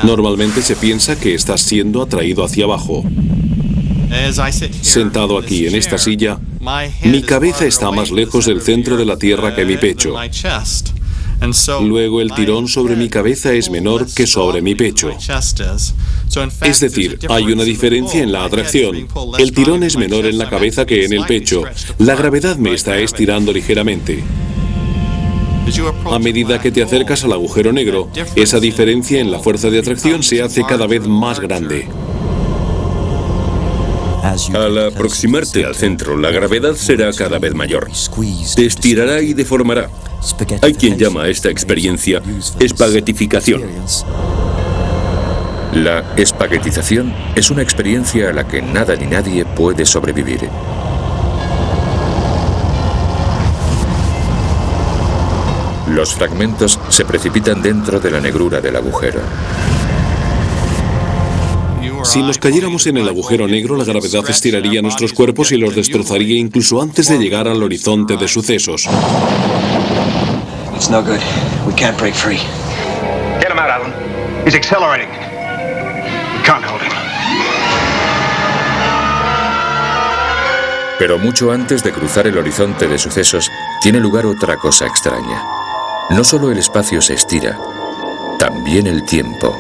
Normalmente se piensa que estás siendo atraído hacia abajo. Sentado aquí en esta silla, mi cabeza está más lejos del centro de la Tierra que mi pecho. Luego el tirón sobre mi cabeza es menor que sobre mi pecho. Es decir, hay una diferencia en la atracción. El tirón es menor en la cabeza que en el pecho. La gravedad me está estirando ligeramente. A medida que te acercas al agujero negro, esa diferencia en la fuerza de atracción se hace cada vez más grande. Al aproximarte al centro, la gravedad será cada vez mayor. Te estirará y deformará. Hay quien llama a esta experiencia espaguetificación. La espaguetización es una experiencia a la que nada ni nadie puede sobrevivir. Los fragmentos se precipitan dentro de la negrura del agujero. Si nos cayéramos en el agujero negro, la gravedad estiraría nuestros cuerpos y los destrozaría incluso antes de llegar al horizonte de sucesos. It's no good. We can't break free. Get him out, Alan. He's accelerating. We can't hold him. Pero mucho antes de cruzar el horizonte de sucesos, tiene lugar otra cosa extraña. No solo el espacio se estira, también el tiempo.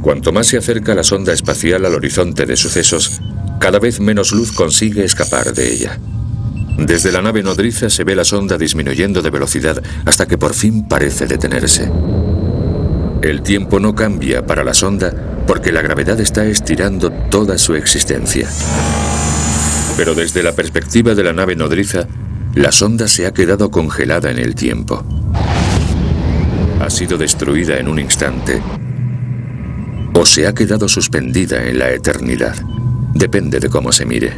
Cuanto más se acerca la sonda espacial al horizonte de sucesos, cada vez menos luz consigue escapar de ella. Desde la nave nodriza se ve la sonda disminuyendo de velocidad hasta que por fin parece detenerse. El tiempo no cambia para la sonda porque la gravedad está estirando toda su existencia. Pero desde la perspectiva de la nave nodriza, la sonda se ha quedado congelada en el tiempo. Ha sido destruida en un instante o se ha quedado suspendida en la eternidad. Depende de cómo se mire.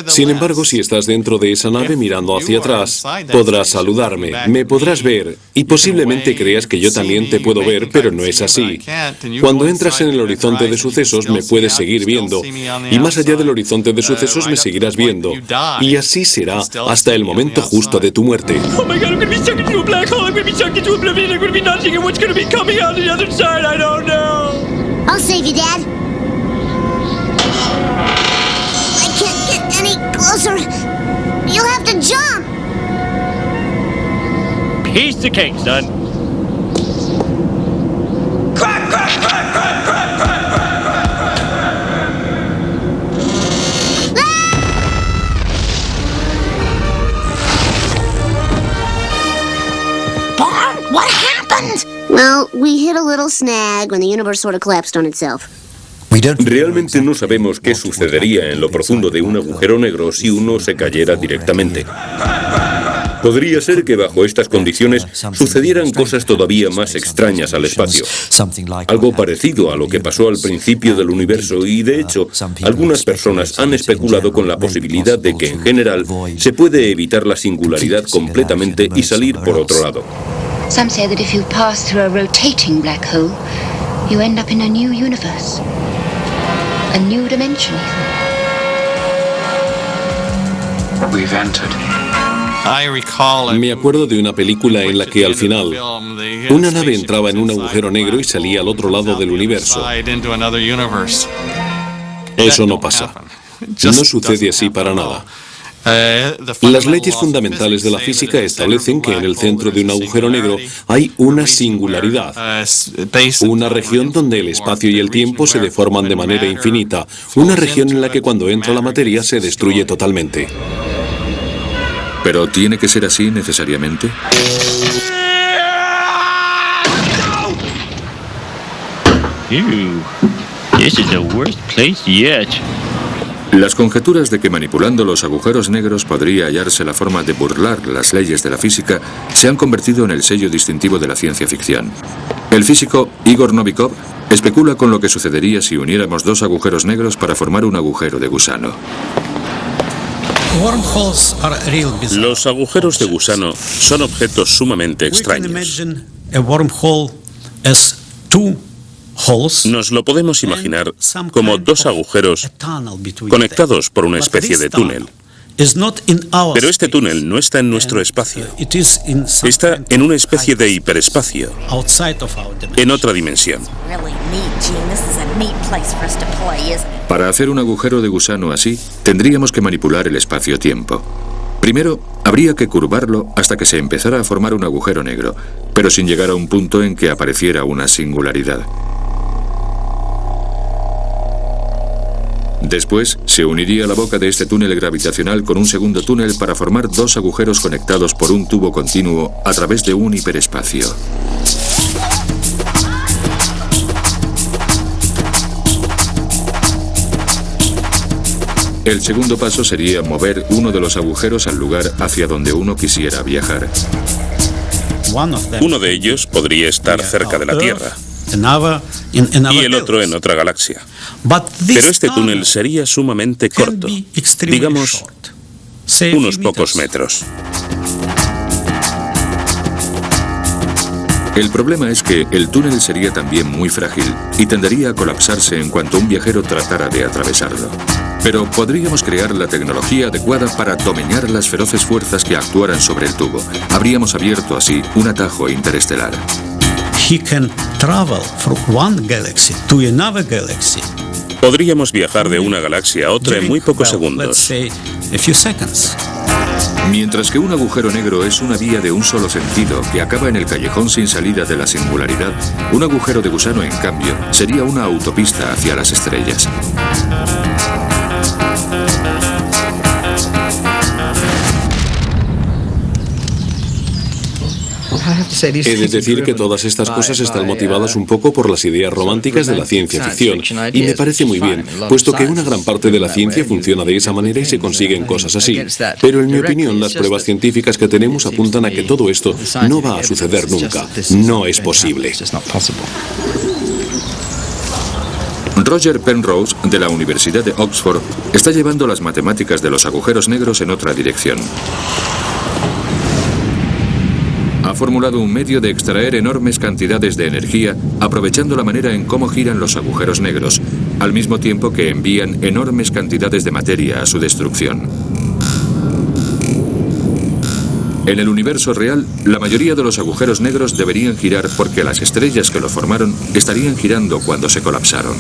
Sin embargo, si estás dentro de esa nave mirando hacia atrás, podrás saludarme, me podrás ver y posiblemente creas que yo también te puedo ver, pero no es así. Cuando entras en el horizonte de sucesos me puedes seguir viendo y más allá del horizonte de sucesos me seguirás viendo y así será hasta el momento justo de tu muerte. Oh my God, I'm gonna be sucked into a black hole. I'm gonna be sucked into oblivion. I'm gonna be nothing. And what's gonna be coming out the other side? I don't know. I'll save you, Dad. I can't get any closer. You'll have to jump. Piece of cake, son. Crack, crack, crack, crack, crack, crack, Barn, what happened? Well, we hit a little snag when the universe sort of collapsed on itself. Realmente no sabemos qué sucedería en lo profundo de un agujero negro si uno se cayera directamente. Podría ser que bajo estas condiciones sucedieran cosas todavía más extrañas al espacio. Algo parecido a lo que pasó al principio del universo y, de hecho, algunas personas han especulado con la posibilidad de que, en general, se puede evitar la singularidad completamente y salir por otro lado. Some say that if you pass through a rotating black hole, you end up in a new universe. A new dimension, even. We've entered. Me acuerdo de una película en la que al final una nave entraba en un agujero negro y salía al otro lado del universo. Eso no pasa. No sucede así para nada. Las leyes fundamentales de la física establecen que en el centro de un agujero negro hay una singularidad, una región donde el espacio y el tiempo se deforman de manera infinita, una región en la que cuando entra la materia se destruye totalmente. ¿Pero tiene que ser así necesariamente? Ew. This is the worst place yet. Las conjeturas de que manipulando los agujeros negros podría hallarse la forma de burlar las leyes de la física se han convertido en el sello distintivo de la ciencia ficción. El físico Igor Novikov especula con lo que sucedería si uniéramos dos agujeros negros para formar un agujero de gusano. Los agujeros de gusano son objetos sumamente extraños. Nos lo podemos imaginar como dos agujeros conectados por una especie de túnel. Pero este túnel no está en nuestro espacio. Está en una especie de hiperespacio, en otra dimensión. Para hacer un agujero de gusano así, tendríamos que manipular el espacio-tiempo. Primero, habría que curvarlo hasta que se empezara a formar un agujero negro, pero sin llegar a un punto en que apareciera una singularidad. Después, se uniría la boca de este túnel gravitacional con un segundo túnel para formar dos agujeros conectados por un tubo continuo a través de un hiperespacio. El segundo paso sería mover uno de los agujeros al lugar hacia donde uno quisiera viajar. Uno de ellos podría estar cerca de la Tierra y el otro en otra galaxia. Pero este túnel sería sumamente corto, digamos unos pocos metros. El problema es que el túnel sería también muy frágil y tendería a colapsarse en cuanto un viajero tratara de atravesarlo. Pero podríamos crear la tecnología adecuada para domeñar las feroces fuerzas que actuaran sobre el tubo. Habríamos abierto así un atajo interestelar. Podríamos viajar de una galaxia a otra en muy pocos segundos. Mientras que un agujero negro es una vía de un solo sentido que acaba en el callejón sin salida de la singularidad, un agujero de gusano, en cambio, sería una autopista hacia las estrellas. He de decir que todas estas cosas están motivadas un poco por las ideas románticas de la ciencia ficción, y me parece muy bien, puesto que una gran parte de la ciencia funciona de esa manera y se consiguen cosas así. Pero en mi opinión, las pruebas científicas que tenemos apuntan a que todo esto no va a suceder nunca. No es posible. Roger Penrose, de la Universidad de Oxford, está llevando las matemáticas de los agujeros negros en otra dirección. Ha formulado un medio de extraer enormes cantidades de energía aprovechando la manera en cómo giran los agujeros negros, al mismo tiempo que envían enormes cantidades de materia a su destrucción. En el universo real, la mayoría de los agujeros negros deberían girar porque las estrellas que lo formaron estarían girando cuando se colapsaron.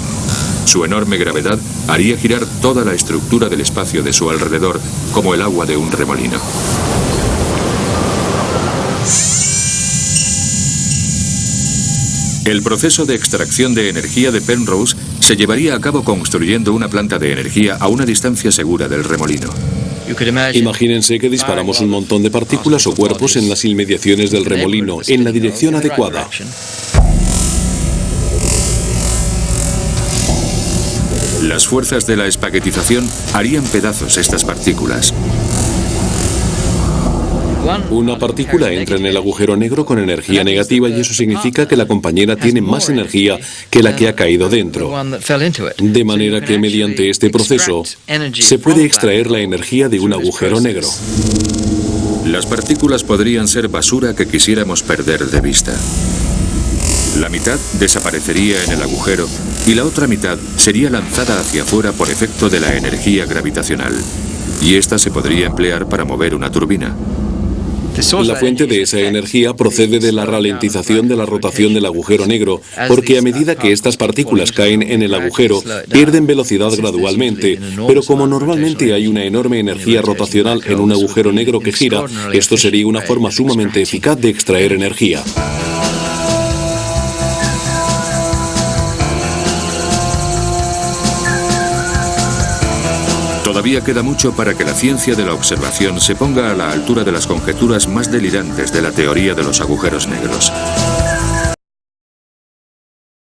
Su enorme gravedad haría girar toda la estructura del espacio de su alrededor, como el agua de un remolino. El proceso de extracción de energía de Penrose se llevaría a cabo construyendo una planta de energía a una distancia segura del remolino. Imagínense que disparamos un montón de partículas o cuerpos en las inmediaciones del remolino, en la dirección adecuada. Las fuerzas de la espaguetización harían pedazos estas partículas. Una partícula entra en el agujero negro con energía negativa y eso significa que la compañera tiene más energía que la que ha caído dentro. De manera que mediante este proceso se puede extraer la energía de un agujero negro. Las partículas podrían ser basura que quisiéramos perder de vista. La mitad desaparecería en el agujero y la otra mitad sería lanzada hacia afuera por efecto de la energía gravitacional. Y esta se podría emplear para mover una turbina. La fuente de esa energía procede de la ralentización de la rotación del agujero negro, porque a medida que estas partículas caen en el agujero, pierden velocidad gradualmente, pero como normalmente hay una enorme energía rotacional en un agujero negro que gira, esto sería una forma sumamente eficaz de extraer energía. Todavía queda mucho para que la ciencia de la observación se ponga a la altura de las conjeturas más delirantes de la teoría de los agujeros negros.